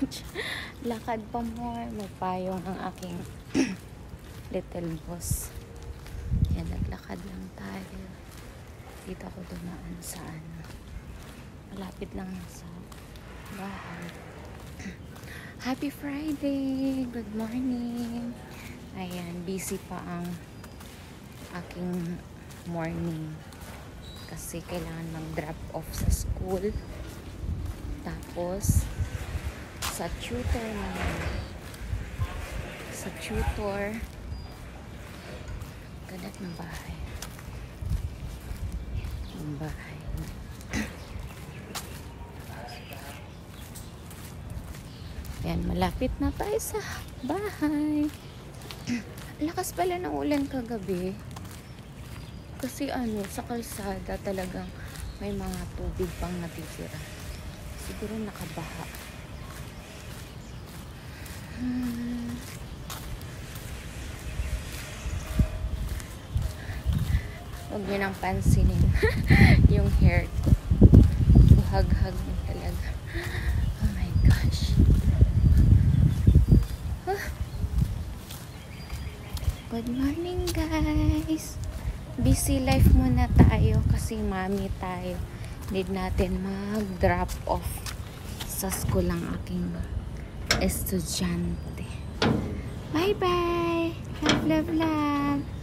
Ouch. Lakad pa more. May payong ang aking little boss. Yan, naglakad lang tayo. Dito ako dumaan sa malapit lang sa bahay. Happy Friday! Good morning! Ayan, busy pa ang aking morning. Kasi kailangan mag-drop off sa school. Tapos, sa tutor naman. Sa tutor. Kadat ng bahay. Ang bahay. Yan, malapit na tayo sa bahay. Lakas pala ng ulan kagabi. Kasi sa kalsada talagang may mga tubig pang natitira. Siguro nakabaha. Huwag nyo nang pansinin yung hair ko. Buhag-hag mo talaga. Oh my gosh. Good morning, guys. Busy life muna tayo kasi mami tayo. Need natin mag-drop off sa school ang aking estudyante. Bye-bye. Love, love, love.